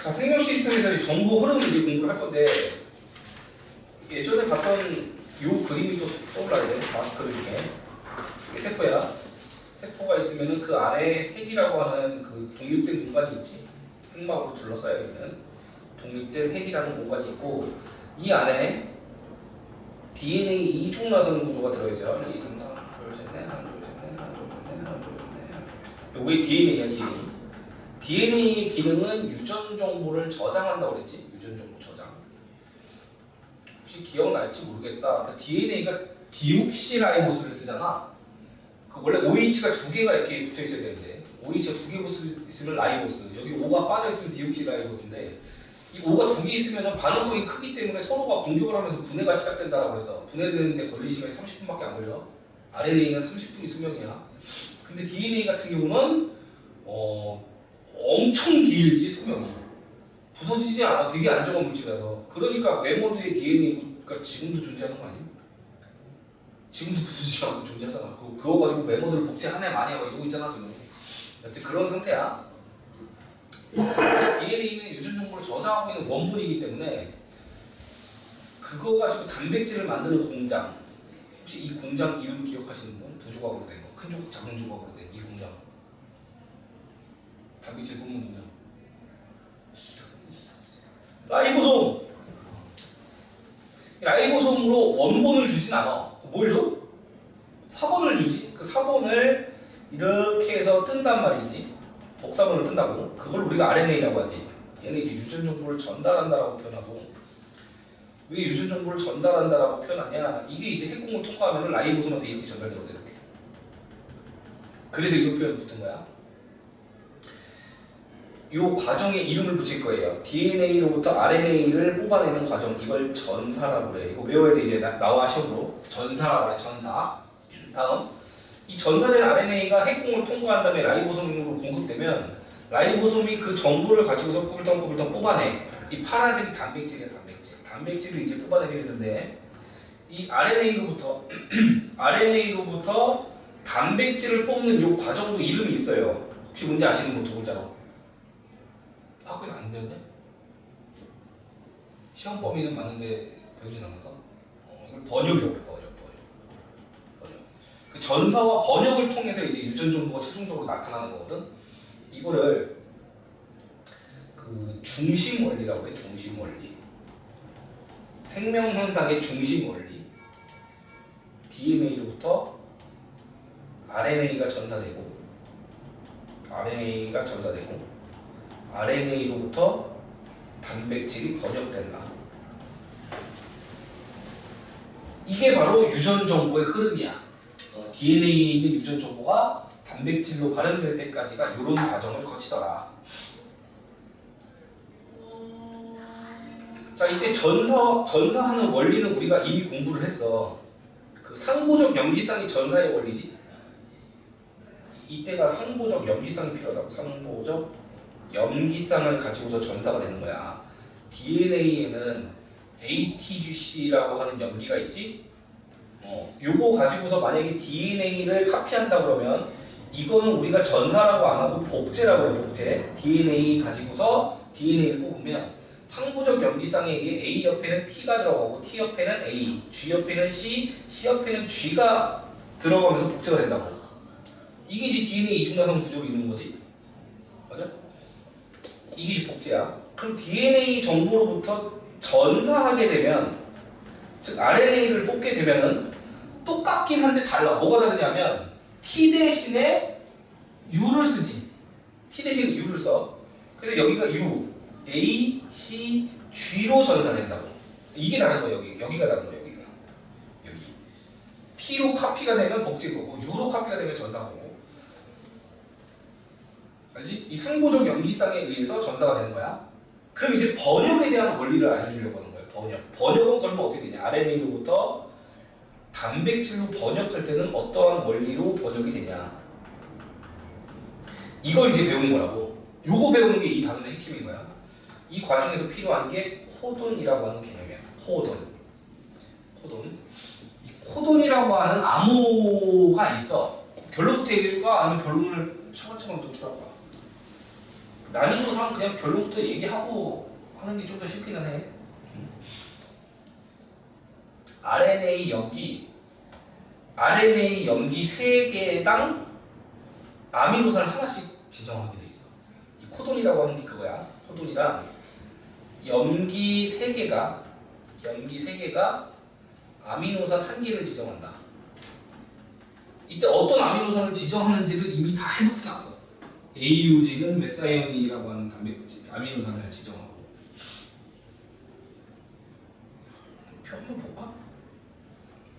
자, 생명 시스템에서의 정보 흐름을 이제 공부를 할 건데 예전에 봤던 요 그림이 또 떠올라야 돼. 마스크를 중에 이게 세포야. 세포가 있으면은 그 안에 핵이라고 하는 그 독립된 공간이 있지. 핵막으로 둘러싸여 있는 독립된 핵이라는 공간이 있고 이 안에 DNA 이중 나선 구조가 들어있어요. 1, 2, 3, 4, 둘, 셋, 넷, 하나, 둘, 셋, 넷, 하나, 둘, 셋, 넷, 하나, 둘, 셋, 넷. 요게 DNA야, DNA. DNA의 기능은 유전 정보를 저장한다고 그랬지. 유전 정보 저장. 혹시 기억날지 모르겠다. 그 DNA가 디옥시라이보스를 쓰잖아. 그 원래 OH가 두 개가 이렇게 붙어 있어야 되는데 OH가 두 개 있으면 라이보스. 여기 O가 빠져 있으면 디옥시라이보스인데 이 O가 두 개 있으면 반응성이 크기 때문에 서로가 공격을 하면서 분해가 시작된다라고 해서 분해되는데 걸리는 시간이 30분밖에 안 걸려. RNA는 30분이 수명이야. 근데 DNA 같은 경우는 엄청 길지 수명이. 부서지지 않아. 되게 안정한 물질이라서. 그러니까 메모드의 DNA가 지금도 존재하는 거 아니야? 지금도 부서지지 않고 존재하잖아. 그거 가지고 메모드를 복제하네 마냐 막 이러고 있잖아 지금. 여튼 그런 상태야. DNA는 유전 정보를 저장하고 있는 원본이기 때문에 그거 가지고 단백질을 만드는 공장. 혹시 이 공장 이름 기억하시는 분? 두 조각으로 된 거. 큰 조각, 작은 조각으로 된 이 공장. 단백질 뽑는 공장. 라이보솜. 라이보솜으로 원본을 주진 않아. 뭘 줘? 사본을 주지. 그 사본을 이렇게 해서 뜬단 말이지. 복사본을 뜬다고. 그걸 우리가 RNA라고 하지. 얘는 이렇게 유전 정보를 전달한다라고 표현하고. 왜 유전 정보를 전달한다라고 표현하냐? 이게 이제 핵공을 통과하면 라이보솜한테 이렇게 전달되거든. 이렇게. 그래서 이런 표현이 붙은 거야. 이 과정에 이름을 붙일 거예요. DNA로부터 RNA를 뽑아내는 과정. 이걸 전사라고 그래. 이거 외워야 돼. 이제 나와 시험으로. 전사라고 그래. 전사. 다음. 이 전사된 RNA가 핵공을 통과한 다음에 라이보솜으로 공급되면 라이보솜이 그 정보를 가지고서 꾸불덩꾸불덩 뽑아내. 이 파란색이 단백질이야. 단백질. 단백질을 이제 뽑아내게 되는데 이 RNA로부터 단백질을 뽑는 이 과정도 이름이 있어요. 혹시 뭔지 아시는 분 두 글자로? 학교에서 안 배웠냐? 시험 범위는 맞는데 배우진 않아서 이걸 번역이라고 그래. 번역. 그 전사와 번역을 통해서 이제 유전 정보가 최종적으로 나타나는 거거든. 이거를 그 중심 원리라고 해. 중심 원리. 생명 현상의 중심 원리. DNA로부터 RNA가 전사되고 RNA로부터 단백질이 번역된다. 이게 바로 유전 정보의 흐름이야. DNA에 있는 유전 정보가 단백질로 발현될 때까지가 이런 과정을 거치더라. 자, 이때 전사하는 원리는 우리가 이미 공부를 했어. 그 상보적 염기쌍이 전사의 원리지. 이때가 상보적 염기쌍이 필요하다고. 상보적 염기쌍을 가지고서 전사가 되는 거야. DNA에는 ATGC라고 하는 염기가 있지. 요거 가지고서 만약에 DNA를 카피한다 그러면 이거는 우리가 전사라고 안 하고 복제라고 해. 복제. DNA 가지고서 DNA를 뽑으면 상보적 염기쌍에 의해 A 옆에는 T가 들어가고 T 옆에는 A, G 옆에는 C, C 옆에는 G가 들어가면서 복제가 된다고. 이게 이제 DNA 이중나선 구조를 이루는 거지. 맞아? 이게 이제 복제야. 그럼 DNA 정보로부터 전사하게 되면, 즉 RNA를 뽑게 되면은 똑같긴 한데 달라. 뭐가 다르냐면 T 대신에 U를 쓰지. T 대신에 U를 써. 그래서 여기가 U, A, C, G로 전사된다고. 이게 다른 거야. 여기가 다른 거야. 여기 T로 카피가 되면 복제거고 U로 카피가 되면 전사거고. 알지? 이 상보적 염기쌍에 의해서 전사가 되는 거야. 그럼 이제 번역에 대한 원리를 알려주려고 하는 거예요. 번역은 그러면 어떻게 되냐? RNA로부터 단백질로 번역할 때는 어떠한 원리로 번역이 되냐? 이걸 이제 배우는 거라고. 요거 배우는 게 이 단어의 핵심인 거야. 이 과정에서 필요한 게 코돈이라고 하는 개념이야. 코돈. 이 코돈이라고 하는 암호가 있어. 결론부터 얘기해줄까? 아니면 결론을 차근차근 도출할까? 난이도상 그냥 결론부터 얘기하고 하는 게 좀 더 쉽기는 해. RNA 염기 3개당 아미노산 하나씩 지정하게 돼 있어. 이 코돈이라고 하는 게 그거야. 코돈이랑 염기 3개가 아미노산 1개를 지정한다. 이때 어떤 아미노산을 지정하는지를 이미 다 해놓게 놨어. AUG는 메사이온이라고 하는 단백질 아미노산을 지정하고. 표 한번 볼까?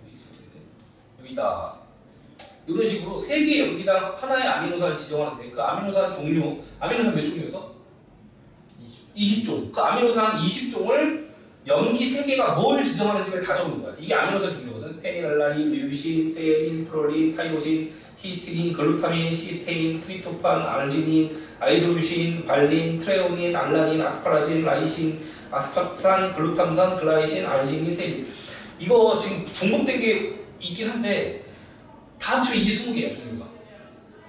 여기 있을 텐데. 여기다 이런 식으로 3개 염기당 하나의 아미노산을 지정하는데 그 아미노산 종류, 아미노산 몇 종류였어? 20종. 그 아미노산 20종을 염기 3개가 뭘 지정하는지를 다 적는 거야. 이게 아미노산 종류거든. 페니랄라닌, 류신, 세린, 프롤린, 타이로신, 히스티딘, 글루타민, 시스테인, 트립토판, 알지닌, 아이소루신, 발린, 트레오닌, 알라닌, 아스파라진, 라이신, 아스파산, 글루탐산, 글라이신, 알지닌, 세린. 이거 지금 중복된 게 있긴 한데 다 합치면 이게 20개야 종류가.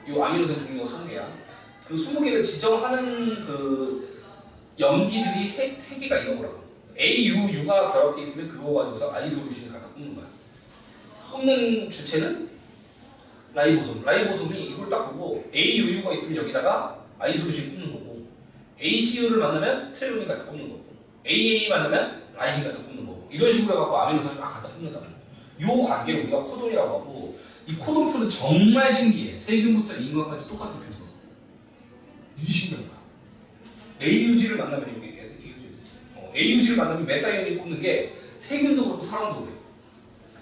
이 아미노산 종류가 20개야. 그 20개를 지정하는 그 염기들이 3개가 이런 거라고. A, U, U가 결합되어 있으면 그거 가지고서 아이소루신을 갖다 굽는 거야. 굽는 주체는 라이보솜이 이걸 딱 보고 A, U, U가 있으면 여기다가 아이소루신 굽는 거고, ACU를 만나면 트레오닌 갖다 굽는 거고, AA 만나면 라이신 갖다 굽는 거고, 이런 식으로 해갖고 아미노산을 막 갖다 굽는다. 이 관계를 우리가 코돈이라고 하고, 이 코돈표는 정말 신기해. 세균부터 인간까지 똑같은 표서. 이게 신기한 거야. AUG를 만나면 여기 AUG를 만나면 메사이온이 꼽는 게 세균도 그렇고 사람도 그래.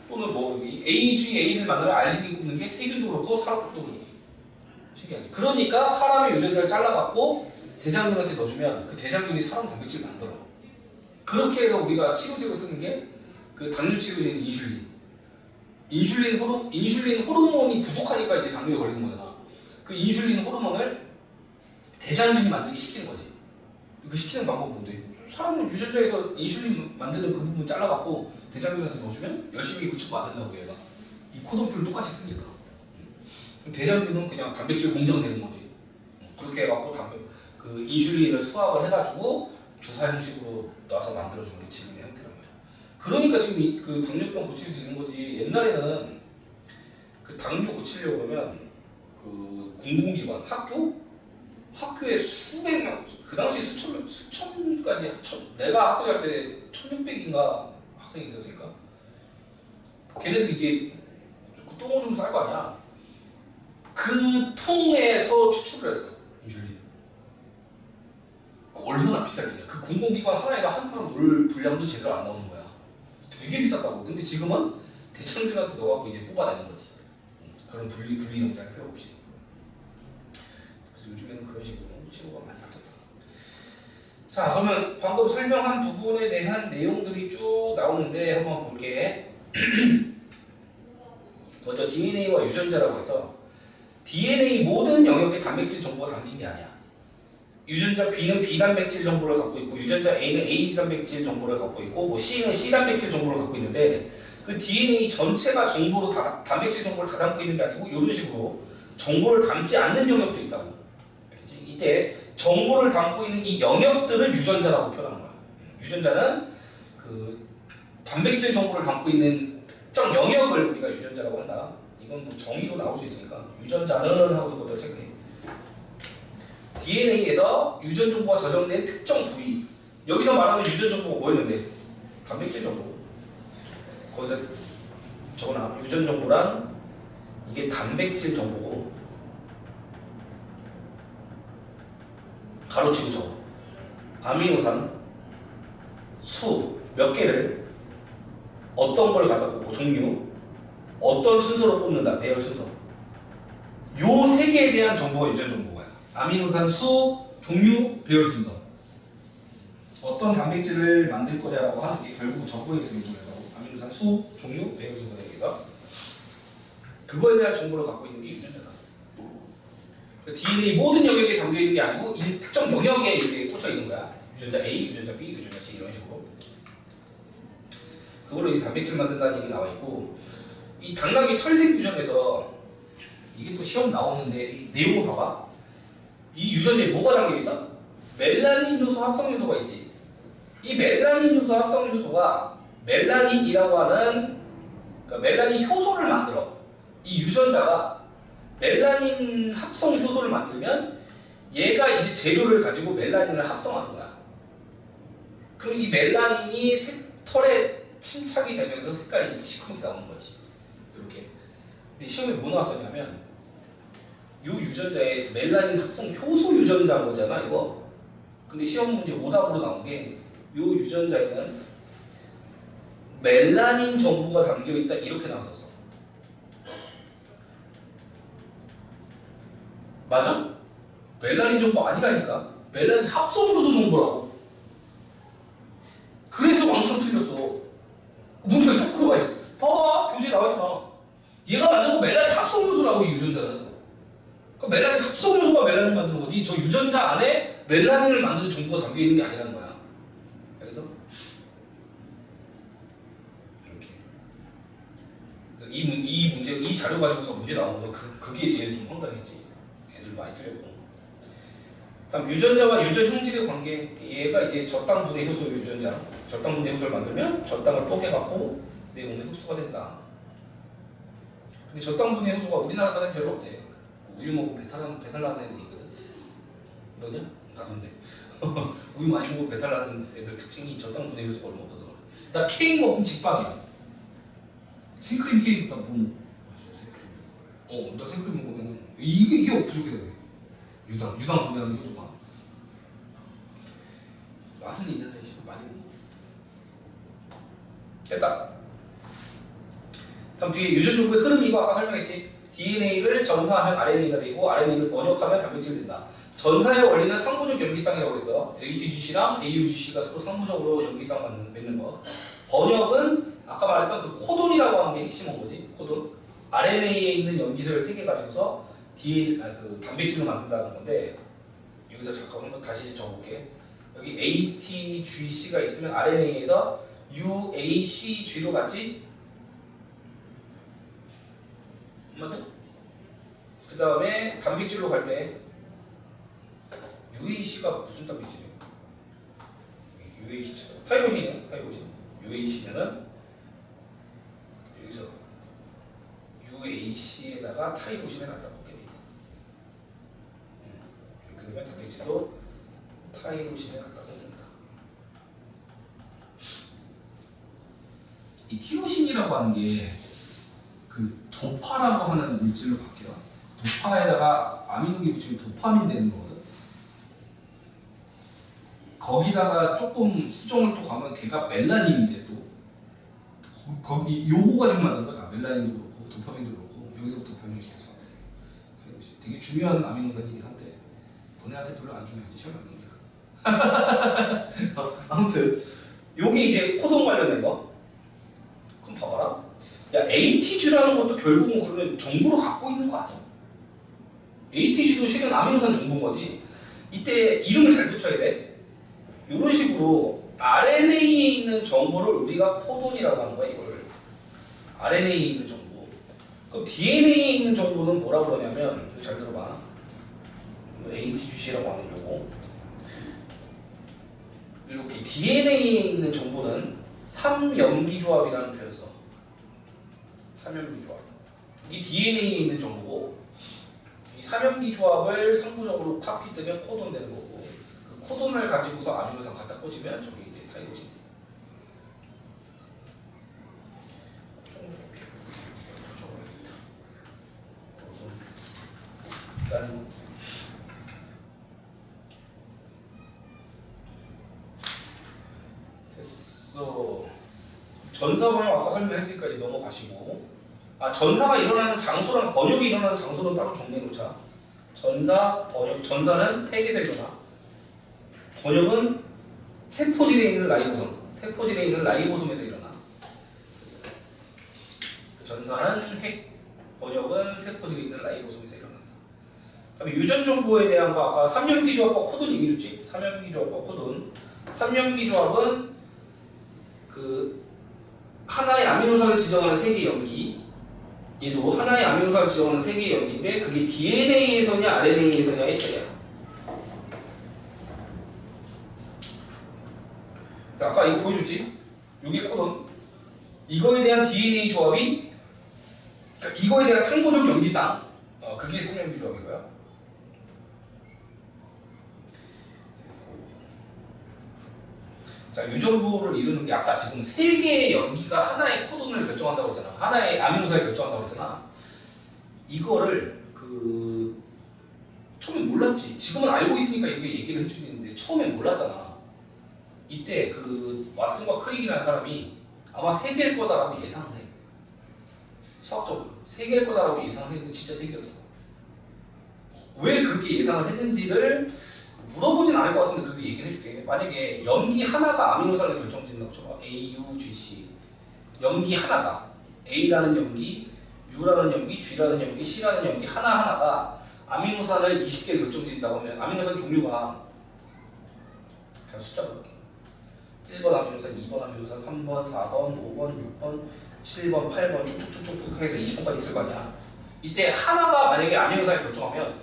또는 뭐 여기 AGA를 만나면 알진이 꼽는 게 세균도 그렇고 사람도 그렇고. 신기하지. 그러니까 사람의 유전자를 잘라갖고 대장균한테 넣어주면 그 대장균이 사람 단백질을 만들어. 그렇게 해서 우리가 치료제로 쓰는 게 그 당뇨 치료제인 인슐린 호르몬이 부족하니까 이제 당뇨에 걸리는 거잖아. 그 인슐린 호르몬을 대장균이 만들게 시키는 거지. 그 시키는 방법은 뭔데? 사람 유전자에서 인슐린 만드는 그 부분 잘라갖고 대장균한테 넣어주면 열심히 그쪽 만든다고 얘가. 이 코돈표를 똑같이 쓰니까. 대장균은 그냥 단백질 공정되는 거지. 그렇게 해갖고 그 인슐린을 수합을 해가지고 주사 형식으로 놔서 만들어주는 게 지금의 형태란 말이야. 그러니까 지금 그 당뇨병 고칠 수 있는 거지. 옛날에는 그 당뇨 고치려고 그러면 그 공공기관, 학교에 수백명, 그 당시 수천까지, 내가 학교 갈 때 1600인가 학생이 있었으니까 걔네들 이제 똥 오줌 쌀 거 아니야. 그 통에서 추출을 했어, 인슐린. 얼마나 비싸겠냐. 그 공공기관 하나에서 한 사람 놀 분량도 제대로 안 나오는 거야. 되게 비쌌다고. 근데 지금은 대장균한테 넣어갖고 이제 뽑아내는 거지. 그런 분리 정장 필요 없이. 그래서 요즘에는 그런 식으로 치료가 많이 바뀌었다. 자, 그러면 방금 설명한 부분에 대한 내용들이 쭉 나오는데 한번 볼게. 먼저 DNA와 유전자라고 해서 DNA 모든 영역의 단백질 정보가 담긴 게 아니야. 유전자 B는 B 단백질 정보를 갖고 있고, 유전자 A는 A 단백질 정보를 갖고 있고, 뭐 C는 C 단백질 정보를 갖고 있는데, 그 DNA 전체가 정보로 단백질 정보를 다 담고 있는 게 아니고 이런 식으로 정보를 담지 않는 영역도 있다고. 알겠지? 이때 정보를 담고 있는 이 영역들을 유전자라고 표현하는 거야. 유전자는 그 단백질 정보를 담고 있는 특정 영역을 우리가 유전자라고 한다. 이건 뭐 정의로 나올 수 있으니까 유전자는 하고서 그것도 체크해. DNA에서 유전 정보가 저장된 특정 부위. 여기서 말하는 유전 정보가 뭐였는데? 단백질 정보. 거기다 적어놔. 유전 정보란 이게 단백질 정보고, 가로치고 적어. 아미노산 수 몇 개를 어떤 걸 갖다 꼽고, 종류 어떤 순서로 뽑는다. 배열 순서. 요 세 개에 대한 정보가 유전 정보야. 아미노산 수, 종류, 배열 순서. 어떤 단백질을 만들 거냐라고 하는 게 결국 정보에 대해서 요즘에도 아미노산 수, 종류, 배열 순서에 대해서 그거에 대한 정보를 갖고 있는 게 유전자다. DNA 모든 영역에 담겨 있는 게 아니고 이 특정 영역에 이제 꽂혀 있는 거야. 유전자 A, 유전자 B, 유전자 C 이런 식으로. 그걸로 이제 단백질 만든다는 얘기 나와 있고, 이 당나귀 털색 유전에서 이게 또 시험 나오는데 이 내용을 봐봐. 이 유전자에 뭐가 담겨 있어? 멜라닌 효소 합성 요소가 있지. 이 멜라닌 효소 합성 요소가 멜라닌이라고 하는 그러니까 멜라닌 효소를 만들어. 이 유전자가 멜라닌 합성 효소를 만들면 얘가 이제 재료를 가지고 멜라닌을 합성하는 거야. 그럼 이 멜라닌이 털에 침착이 되면서 색깔이 이렇게 시커멓게 나오는 거지. 이렇게. 근데 시험에 뭐 나왔었냐면 이 유전자에 멜라닌 합성 효소 유전자인 거잖아, 이거. 근데 시험 문제 오답으로 나온 게 이 유전자에는 멜라닌 정보가 담겨 있다 이렇게 나왔었어. 맞아? 멜라닌 정보 아니라니까. 멜라닌 합성 효소 정보라고. 그래서 왕창 틀렸어. 문제를 딱 풀어봐야지. 봐봐, 교재에 나와있잖아. 얘가 만든 거 멜라닌 합성 요소라고, 이 유전자는. 그러니까 멜라닌 합성 요소가 멜라닌 만드는 거지. 저 유전자 안에 멜라닌을 만드는 정보가 담겨 있는 게 아니라는 거야. 그래서 이렇게. 그래서 이 문제, 이 자료 가지고서 문제 나오면서 그게 제일 좀 황당했지. 애들 많이 틀렸고. 다음 유전자와 유전 형질의 관계. 얘가 이제 저당분해 효소 유전자. 저당분해 효소를 만들면 저당을 뽀개갖고 내 몸에 흡수가 된다. 근데 저당분해 효소가 우리나라 사람이 별로 없대. 우유 먹고 배탈 나는 애들이 있거든. 너냐? 나던데. 우유 많이 먹고 배탈 나는 애들 특징이 저당분해 효소가 얼마 없어서 그래. 나 케이크 먹으면 직방이야. 생크림 케이크 딱 보면 나 생크림 먹으면 이게 부족해. 유당 분해하는 효소가. 맛은 있는데 많이 못 먹어. 됐다. 다음 뒤에 유전 정보의 흐름이 이거 아까 설명했지. DNA를 전사하면 RNA가 되고 RNA를 번역하면 단백질이 된다. 전사의 원리는 상부적 염기쌍이라고 했어. HGC랑 AUGC가 서로 상부적으로 염기쌍 맺는 거. 번역은 아까 말했던 그 코돈이라고 하는 게 핵심인 거지. 코돈. RNA에 있는 염기서열 3개 가지고서 그 단백질을 만든다는 건데, 여기서 잠깐 한번 다시 적어볼게. 여기 ATGC가 있으면 RNA에서 UACG로 갔지? 맞죠? 그 다음에 단백질로 갈 때 UAC가 무슨 단백질이에요? UAC 타이로신이에요. 타이로신. UAC면은 여기서 UAC에다가 타이로신을 갖다 놓게 돼 있다. 이렇게 되면 단백질도 타이로신을 갖다 놓는다. 이 티로신이라고 하는 게 그 도파라고 하는 물질로 바뀌어. 도파에다가 아미노기 붙이면 도파민 되는 거거든. 거기다가 조금 수정을 또 가면 걔가 멜라닌인데 또 거기 요거 가지고 만든 거다. 멜라닌도 그렇고 도파민도 그렇고 여기서부터 변형시켜서 만든. 되게 중요한 아미노산이긴 한데 너네한테 별로 안 중요하지. 시험 안 나오니까. 아무튼 요게 이제 코돈 관련된 거. 그럼 봐봐라. 야, ATG라는 것도 결국은 그러면 정보를 갖고 있는 거 아니야? ATG도 실은 아미노산 정보인 거지. 이때 이름을 잘 붙여야 돼. 이런 식으로 RNA에 있는 정보를 우리가 코돈이라고 하는 거야, 이걸. RNA에 있는 정보. 그럼 DNA에 있는 정보는 뭐라고 그러냐면, 잘 들어봐. ATGC라고 하는 요거. 이렇게 DNA에 있는 정보는 3염기조합이라는 표현 써. 3염기 조합. 이 DNA에 있는 정보고, 이 3염기 조합을 상부적으로 카피 뜨면 코돈 되는 거고, 그 코돈을 가지고서 아미노산 갖다 꽂으면 저게 이제 타이로신. 일단 됐어. 전사 번역 아까 설명했으니까 이제 넘어가시고. 전사가 일어나는 장소랑 번역이 일어나는 장소는 따로 정리해놓자. 전사, 번역. 전사는 폐기에서 일어나. 번역은 세포질에 있는 라이보솜. 세포질에 있는 라이보솜에서 일어나. 전사는 핵, 번역은 세포질에 있는 라이보솜에서 일어난다. 그다음에 유전 정보에 대한 거 아까 3염기 조합과 코돈 얘기해줬지. 3염기 조합과 코돈. 3염기 조합은 그 하나의 아미노산을 지정하는 3개의 염기. 얘도 하나의 아미노산을 지정하는 3개의 염기인데 그게 DNA에서냐 RNA에서냐의 차이야. 아까 이거 보여줬지? 이게 코돈. 이거에 대한 DNA 조합이, 그러니까 이거에 대한 상호적 연기상, 그게 상연기 조합이고요. 자, 유전부를 이루는 게 아까 지금 세 개의 연기가 하나의 코돈을 결정한다고 했잖아. 하나의 아미노사를 결정한다고 했잖아. 이거를 처음엔 몰랐지. 지금은 알고 있으니까 이렇게 얘기를 해주는데 처음엔 몰랐잖아. 이때 왓슨과 크릭이라는 사람이 아마 세 개일 거다라고 예상을 해. 수학적으로 세 개일 거다라고 예상을 했는데 진짜 세 개였어. 왜 그렇게 예상을 했는지를 물어보진 않을 것 같은데 그래도 얘기는 해줄게. 만약에 연기 하나가 아미노산을 결정짓는다고 쳐봐. A, U, G, C. 연기 하나가 A라는 연기, U라는 연기, G라는 연기, C라는 연기 하나하나가 아미노산을 20개를 결정짓는다고 하면 아미노산 종류가 그냥 숫자로 볼게. 1번 아미노산, 2번 아미노산, 3번, 4번, 5번, 6번, 7번, 8번 쭉쭉쭉쭉 해서 20번까지 있을 거 아니야. 이때 하나가 만약에 아미노산을 결정하면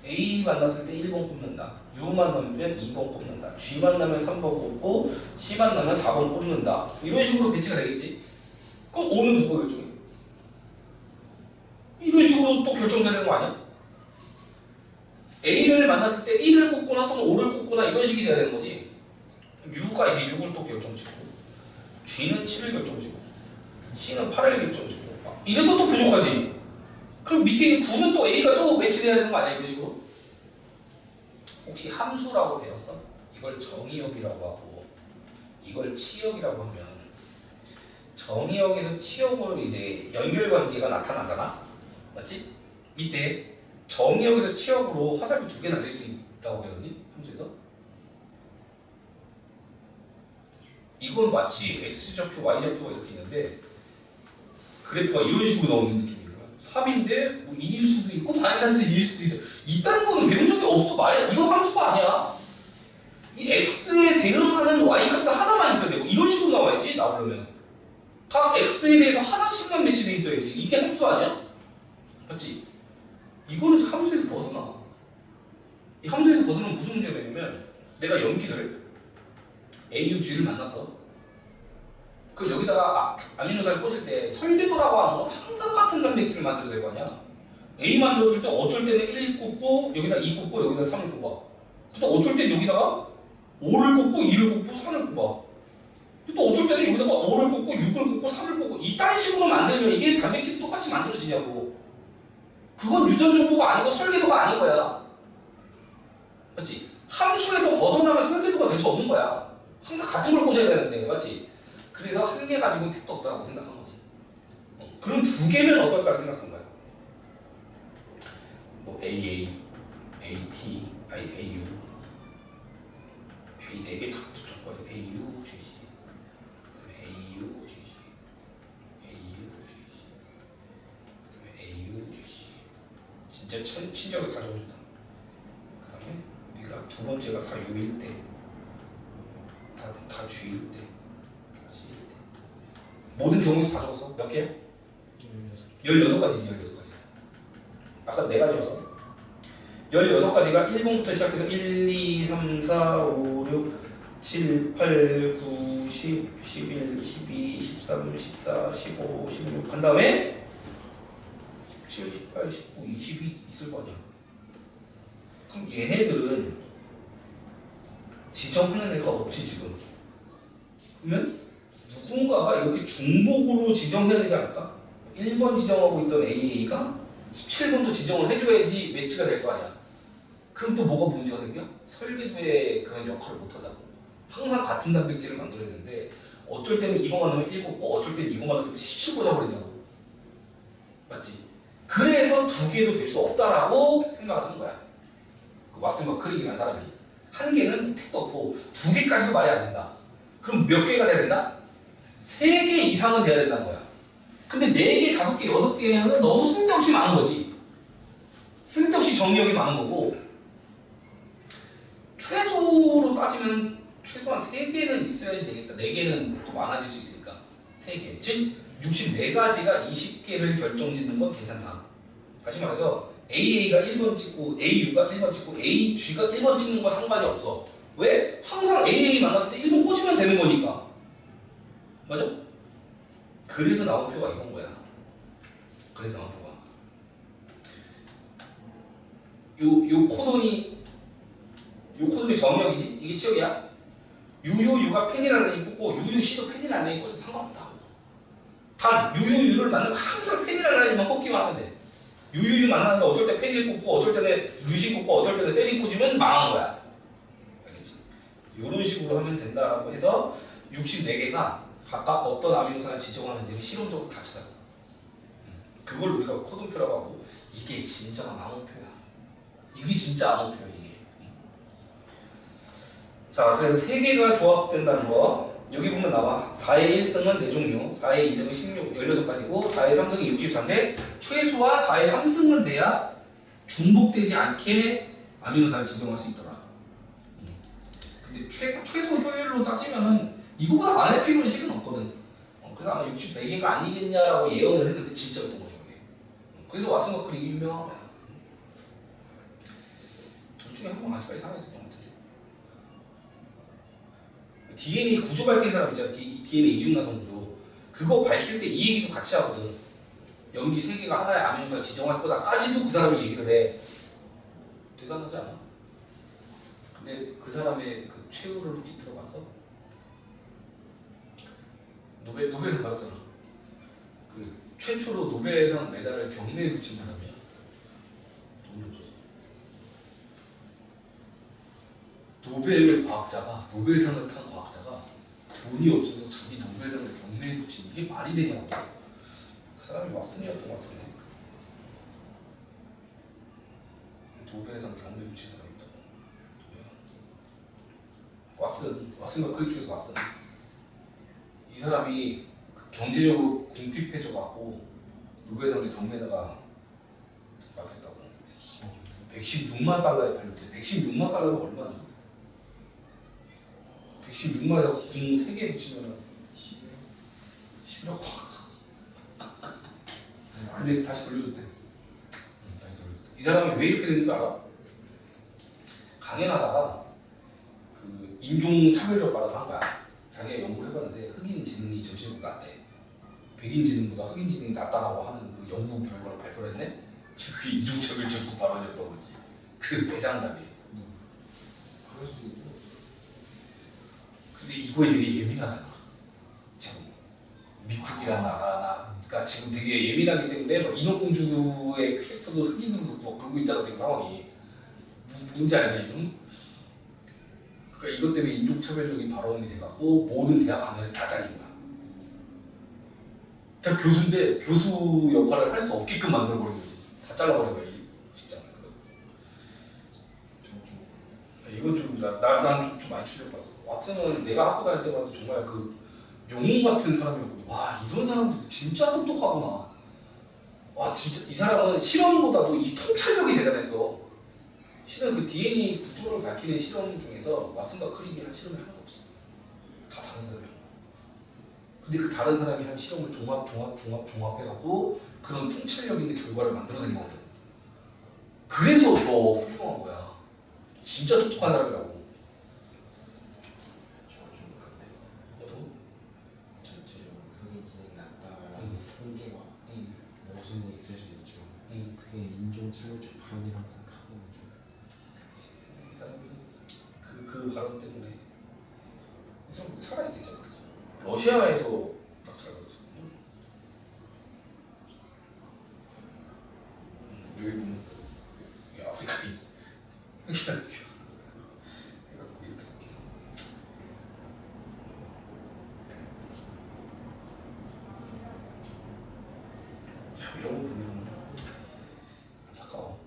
A 만났을 때 1번 꼽는다. U 만나면 2번 꼽는다. G 만나면 3번 꼽고 C 만나면 4번 꼽는다. 이런 식으로 배치가 되겠지. 그럼 O는 누가 결정해? 이런 식으로 또 결정되는 거 아니야? A를 만났을 때 1을 꼽거나 또는 5를 꼽거나 이런 식이 돼야 되는 거지. U가 이제 6을 또 결정짓고 G는 7을 결정짓고 C는 8을 결정짓고 이래도 또 부족하지. 그럼 밑에 있는 9는 또 A가 또 매치돼야 되는 거 아니야? 이런 식으로? 혹시 함수라고 배웠어? 이걸 정의역이라고 하고 이걸 치역이라고 하면 정의역에서 치역으로 이제 연결관계가 나타나잖아? 맞지? 이때 정의역에서 치역으로 화살표 2개 날릴 수 있다고 배웠니? 함수에서? 이건 마치 X좌표, Y좌표가 이렇게 있는데 그래프가 이런 식으로 나오는 느낌이야. 3인데 뭐 2일 수도 있고 마이너스 2일 수도 있어. 이딴 거는 배운 적이 없어. 말이야. 이건 함수가 아니야. 이 x에 대응하는 y 값은 하나만 있어야 되고 이런 식으로 나와야지. 나오려면 각 x에 대해서 하나씩만 매치돼 있어야지. 이게 함수 아니야? 맞지? 이거는 함수에서 벗어나. 이 함수에서 벗어나면 무슨 문제가 되냐면 내가 연기를 AUG를 만났어. 그럼 여기다가 아미노산을 꽂을 때 설계도라고 하는 건 항상 같은 단백질을 만들어야 될 거 아니야. A 만들었을 때 어쩔 때는 1 꽂고 여기다 2 꽂고 여기다 3을 꽂아. 근데 어쩔 때는 여기다가 5를 꽂고 2를 꽂고 3을 꽂아. 또 어쩔 때는 여기다가 5를 꽂고 6을 꽂고 3을 꽂고 이딴 식으로 만들면 이게 단백질이 똑같이 만들어지냐고. 그건 유전 정보가 아니고 설계도가 아닌 거야. 맞지? 함수에서 벗어나면 설계도가 될 수 없는 거야. 항상 같은 걸 꽂아야 되는데, 맞지? 그래서 한 개 가지고는 택도 없다고 생각한 거지. 그럼 2개면 어떨까 생각한 거야. 뭐 AA, AT, AU, A 4개 다 쫓고 AU, GC, 그다음에 AU, GC, AU, GC, 그다음에 AU, GC. 진짜 친절하게 다 적어준다. 그다음에 우리가 두 번째가 다 U일 때, 다 G일 때. 모든 경우에서 다 적었어? 몇 개야? 16가지지. 16가지. 아까 4가지였어. 16가지가 1번부터 시작해서 1, 2, 3, 4, 5, 6, 7, 8, 9, 10, 11, 12, 13, 14, 15, 16 한 다음에 17, 18, 19, 20이 있을 거 아니야. 그럼 얘네들은 지정하는 애가 없지 지금. 그러면 누군가가 이렇게 중복으로 지정해야 되지 않을까? 1번 지정하고 있던 AA가 17번도 지정을 해줘야지 매치가 될 거 아니야. 그럼 또 뭐가 문제가 생겨? 설계도에 그런 역할을 못한다고. 항상 같은 단백질을 만들어야 되는데 어쩔 때는 이거 만나면 7고 어쩔 때는 이거 만났을 때 17고 잡아버린다고. 맞지? 그래서 2개도 될 수 없다라고 생각을 한 거야. 그 왓슨과 크릭이라는 사람이. 한 개는 택도 없고 2개까지도 말이 안 된다. 그럼 몇 개가 돼야 된다? 3개 이상은 돼야 된다는 거야. 근데 4개, 5개, 6개는 너무 쓸데없이 많은 거지. 쓸데없이 정의역이 많은 거고 최소로 따지면 최소한 3개는 있어야지 되겠다. 4개는 또 많아질 수 있으니까 3개. 즉 64가지가 20개를 결정짓는 건 괜찮다. 다시 말해서 AA가 1번 찍고 AU가 1번 찍고 AG가 1번 찍는 건 상관이 없어. 왜? 항상 AA 만났을 때 1번 꽂으면 되는 거니까. 맞아? 그래서 나온 표가 이건 거야. 그래서 나온 표가. 요 코돈이 정역이지? 이게 치역이야? 유유유가 페니랄란이 꽂고 유유C도 페니랄란이 꽂아서 상관없다. 단 유유유를 만나면 항상 페니랄란이만 꽂기만 하면 돼. 유유유 만나는데 어쩔 때 페닐 꽂고 어쩔 때는 류신 꽂고 어쩔 때는 세린 꽂으면 망한 거야. 알겠지? 이런 식으로 하면 된다라고 해서 64개가 각각 어떤 아미노산을 지정하는지를 실험적으로 다 찾았어. 그걸 우리가 코돈표라고 하고 이게 진정한 암호표야. 이게 진짜 암호표야 이게. 자, 그래서 3개가 조합된다는 거 여기 보면 나와. 4의 1승은 4종류, 4의 2승은 16가지고 4의 3승이 64인데 최소한 4의 3승은 돼야 중복되지 않게 아미노산을 지정할 수 있더라. 근데 최소 효율로 따지면은 이거보다 안 할 필요는 실은 없거든. 그래서 아마 64개가 아니겠냐라고 예언을 했는데 진짜였던 거죠. 그래서 왓슨 워클이 이게 유명한 거야. 둘 중에 한 명 아직까지 살아있었던 것 같은데. DNA 구조 밝힌 사람 있잖아. DNA 이중나선 구조. 그거 밝힐 때 이 얘기도 같이 하거든. 염기 3개가 하나의 아미노산을 지정할 거다까지도 그 사람이 얘기를 해. 대단하지 않아? 근데 그 사람의 그 최후를 혹시 들어봤어? 노벨상 받았잖아. 그 최초로 노벨상 메달을 경매에 붙인 사람이야. 돈이 없어서. 노벨 과학자가, 노벨상을 탄 과학자가 돈이 없어서 자기 노벨상을 경매에 붙인 이게 말이 되냐고. 그 사람이 왓슨이었던 것 같은데. 노벨상 경매에 붙인 사람이 있다. 왓슨과 클릭 중에서 왓슨. 이 사람이 경제적으로 궁핍해져갖고 노벨상을 경매에다가 맡겼다고. 116만 달러에 팔렸대. 116만 달러가 얼마냐? 116만에다가 궁 3개 붙이면은 11억. 근데 다시 돌려줬대. 이 사람이 왜 이렇게 되는 줄 알아? 강연하다가 그 인종차별적 발언을 한 거야. 자기가 연구를 해봤는데 흑인 지능이 전체적으로 낮대. 백인 지능보다 흑인 지능이 낮다라고 하는 그 연구 결과를 발표를 했네. 그게 인종차별적 발언이었던 거지. 그래서 배장당해. 그럴 수 있고. 근데 이거에 되게 예민하잖아. 지금 미국이란 나라가 지금 되게 예민하기 때문에 뭐 인어공주의 캐릭터도 흑인으로 뭐 그러고 있잖아 지금 상황이. 뭔지 알지? 응? 그러니까 이것 때문에 인종차별적인 발언이 돼갖고 모든 대학 강연에서 다 잘린 거야. 다 교수인데 교수 역할을 할 수 없게끔 만들어버린 거지. 다 잘라버린 거야 이 직장을. 이건 좀 난 좀 많이 충격받았어. 왓슨은 내가 학교 다닐 때마다 정말 그 영웅 같은 사람이었거든. 와 이런 사람들 진짜 똑똑하구나. 와 진짜 이 사람은 실험보다도 이 통찰력이 대단했어. 실은 그 DNA 구조를 밝히는 실험 중에서 왓슨과 클릭이 한 실험이 하나도 없어. 다 다른 사람이야. 근데 그 다른 사람이 한 실험을 종합해갖고 그런 통찰력 있는 결과를 만들어낸 거거든. 그래서 더 훌륭한 거야. 진짜 똑똑한 사람이라고. 좀 그런데 어떤? 전체적으로 흑인 지능이 낮다라는 통계가 모순이 있을 수도 있지만 그게 인종차별적 발언이라고 생각하고는 좀 이 사람이 그 발언 때문에 이 사람 살아야 되잖아. 러시아에서 딱 살아갔어. 여기 보면 이 아프리카인 흑인한 큐. 이런 거 보면 안타까워.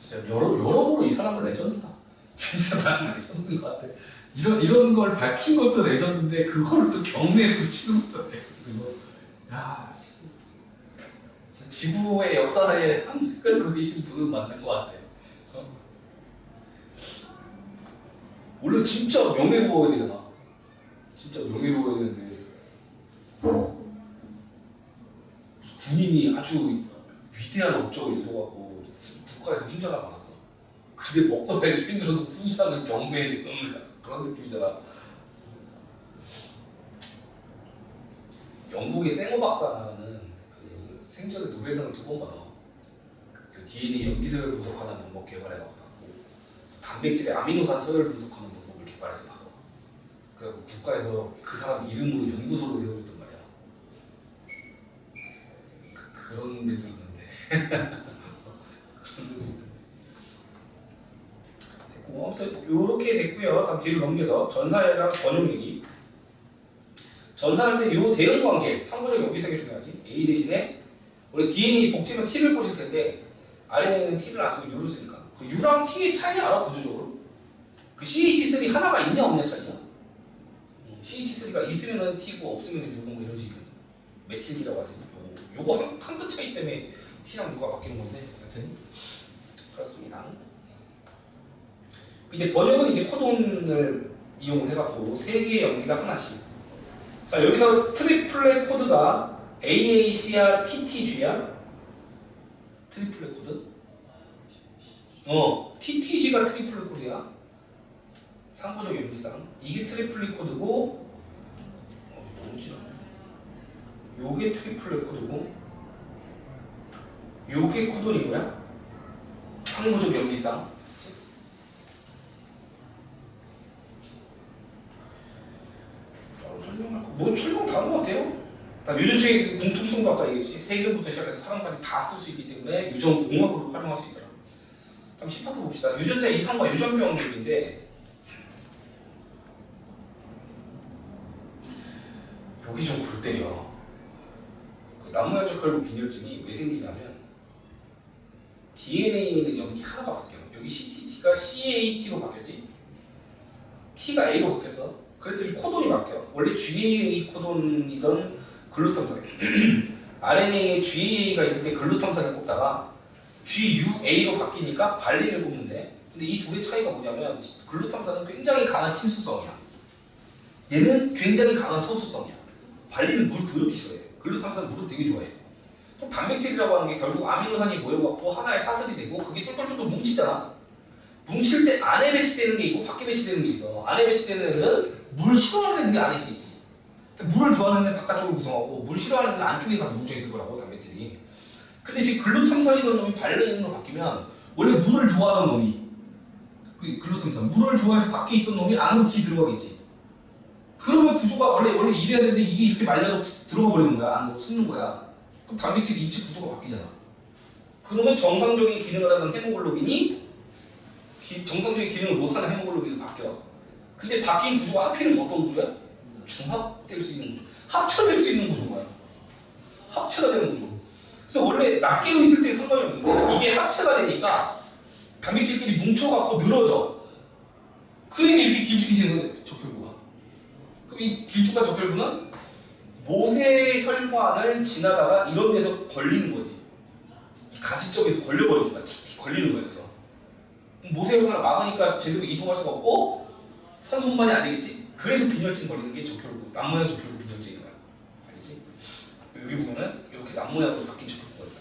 진짜 여러모로 이 사람은 레전드다. 진짜 나는 레전드인 것 같아. 이런 걸 밝힌 것도 레전드인데 그거를 또 경매에 붙이는 것도 그리고 야 지구의 역사에 한글 그리신 분은 맞는 것 같아. 원래 진짜 명예로워야 되잖아. 진짜 명예로워야 되는데 군인이 아주 위대한 업적을 이뤄갖고 국가에서 훈장을 받았어. 근데 먹고 살기 힘들어서 후작을 경매에 넣는 그런 느낌이잖아. 영국의 생어 박사는 그 생전에 노벨상을 2번 받아. 그 DNA 염기서열 분석하는 방법 개발해갖고 단백질의 아미노산 서열 분석하는 방법을 개발해서 받아. 그래갖고 국가에서 그 사람 이름으로 연구소를 세워줬단 말이야. 그런 데도 있는데. 그런 데도 있는데. 됐고, 아무튼 요렇게 됐고요. 다음 뒤로 넘겨서 전사회랑 전용 얘기. 전사할 때 요 대응 관계, 상부적 여기색이 중요하지. A 대신에 원래 DNA 복제면 T를 꽂을 텐데 RNA는 T를 안 쓰고 U를 쓰니까 그 U랑 T의 차이 알아 구조적으로? 그 CH3 하나가 있냐 없냐 차이야. CH3가 있으면은 T고 없으면은 U고 뭐 이런 식이거든. 메틸이라고 하지. 요거 한 끗 차이 때문에 T랑 U가 바뀌는 건데 하여튼 그렇습니다. 이제 번역은 이제 코돈을 이용을 해갖고 3개의 연기가 하나씩. 자 여기서 트리플렛 코드가 AAC야 TTG야? 트리플렛 코드? TTG가 트리플렛 코드야. 상부적 연기상. 이게 트리플렛 코드고 너무 지나네. 요게 트리플렛 코드고 요게 코돈이고요. 상부적 연기상. 설명할 거, 뭐 설명 다 한 것 같아요. 유전체의 공통성도 아까 얘기했지. 세균부터 시작해서 사람까지 다 쓸 수 있기 때문에 유전공학으로 활용할 수 있더라. 그럼 10파트 봅시다. 유전자 이상과 유전병 얘기인데 여기 좀 골 때려. 그 남모양적 혈구 빈혈증이 왜 생기냐면 DNA는 연기 하나가 바뀌어요. 여기 CTT가 CAT로 바뀌었지. T가 A로 바뀌었어. 그랬더니 코돈이 바뀌어. 원래 GAA 코돈이던 글루탐산 RNA에 GAA가 있을 때 글루탐산을 꼽다가 GUA로 바뀌니까 발린을 꼽는데 근데 이 둘의 차이가 뭐냐면 글루탐산은 굉장히 강한 친수성이야. 얘는 굉장히 강한 소수성이야. 발린은 물 더럽게 싫어해. 글루탐산은 물을 되게 좋아해. 또 단백질이라고 하는 게 결국 아미노산이 모여갖고 하나의 사슬이 되고 그게 똘똘똘똘 뭉치잖아. 뭉칠 때 안에 배치되는 게 있고 밖에 배치되는 게 있어. 안에 배치되는 애들은 물 싫어하는 애들이 안에 있겠지. 물을 좋아하는 애는 바깥쪽으로 구성하고 물 싫어하는 애는 안쪽에 가서 뭉쳐 있을 거라고 단백질이. 근데 지금 글루탐산이던 놈이 발레인으로 바뀌면 원래 물을 좋아하던 놈이 그 글루탐산 물을 좋아해서 밖에 있던 놈이 안으로 기 들어가겠지. 그러면 구조가 원래 이래야 되는데 이게 이렇게 말려서 들어가 버리는 거야. 안으로 숨는 거야. 그럼 단백질 입체 구조가 바뀌잖아. 그러면 정상적인 기능을 하는 헤모글로빈이 정상적인 기능을 못하는 헤모글로빈으로 바뀌어. 근데 바뀐 구조가 하필은 어떤 구조야? 중합될 수 있는 구조. 합쳐될 수 있는 구조인 거야. 합체가 되는 구조. 그래서 원래 낱개로 있을 때 상관이 없는데 이게 합체가 되니까 단백질끼리 뭉쳐갖고 늘어져. 그러니까 이렇게 길쭉해지는 거야, 적혈구가. 그럼 이 길쭉한 적혈구는 모세혈관을 지나다가 이런 데서 걸리는 거지. 이 가지점에서 걸려버리는 거야. 틱틱 걸리는 거야. 그래서 모세혈관을 막으니까 제대로 이동할 수가 없고 산소 운반이 안 되겠지. 그래서 빈혈증 걸리는 게 적혈구, 남모양 적혈구 빈혈증인 거야. 알겠지? 여기 보면은 이렇게 남모양으로 바뀐 적혈구가 있다.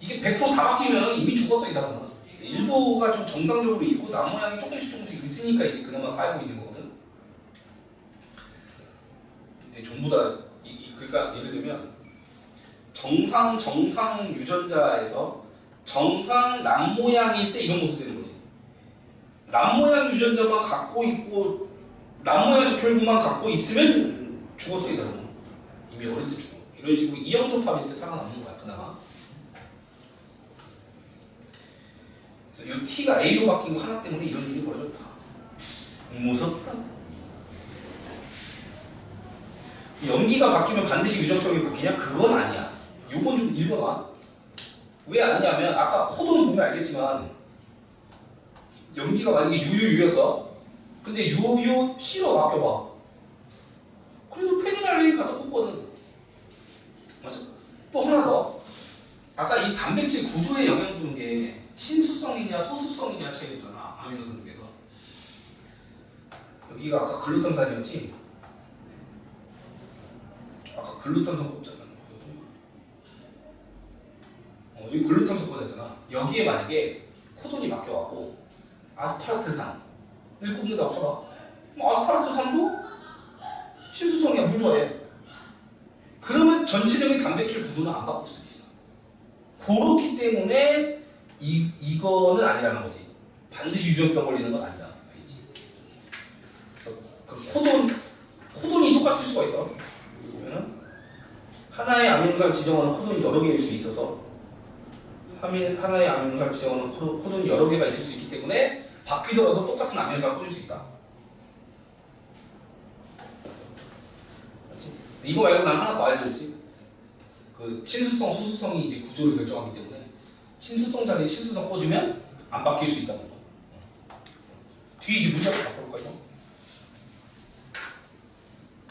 이게 100%다 바뀌면 이미 죽었어 이 사람은. 일부가 좀 정상적으로 있고 남모양이 조금씩 있으니까 이제 그나마 살고 있는 거거든. 근데 전부 다 그러니까 예를 들면 정상 유전자에서 정상 남모양일 때 이런 모습 되는 거지. 남모양 유전자만 갖고 있고 남모양 적혈구만 갖고 있으면 죽었어 이 사람은. 이미 어릴 때 죽어. 이런 식으로 이형접합일 때 살아남는 거야 그나마. 그래서 이 T가 A로 바뀐 거 하나 때문에 이런 일이 벌어졌다. 무섭다. 염기가 바뀌면 반드시 유전성이 바뀌냐? 그건 아니야. 요건 좀 읽어봐. 왜 아니냐면 아까 코돈 보면 알겠지만 염기가 만약에 UUU였어. 근데 UUC로 바뀌어봐. 그래도 페니랄린이 갖다 꽂거든. 맞아. 또 하나 더. 아까 이 단백질 구조에 영향 주는 게 친수성이냐 소수성이냐 차이였잖아. 아미노산 중에서. 여기가 아까 글루탐산이었지. 아까 글루탐산 꽂잖아. 여기 글루탐산 꽂았잖아. 여기에 만약에 코돈이 바뀌어갖고 아스파르트산을 꼽는다고 쳐봐. 그럼 아스파르트산도 친수성이야, 물 좋아해. 그러면 전체적인 단백질 구조는 안 바꿀 수도 있어. 그렇기 때문에 이거는 아니라는 거지. 반드시 유전병 걸리는 건 아니다. 알겠지? 그래서 그 코돈이 똑같을 수가 있어. 보면은 하나의 암ino산을 지정하는 코돈이 여러 개일 수 있어서 하나의 아미노산을 지정하는 코돈이 여러 개가 있을 수 있기 때문에 바뀌더라도 똑같은 아미노산을 꽂을 수 있다. 그렇지? 이거 말고 난 하나 더 알려줬지. 그 친수성, 소수성이 이제 구조를 결정하기 때문에 친수성 자리에 친수성 꽂으면 안 바뀔 수 있다는 거. 뒤에 이제 문제가 바꿔볼까요?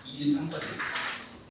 2, 1, 3까지.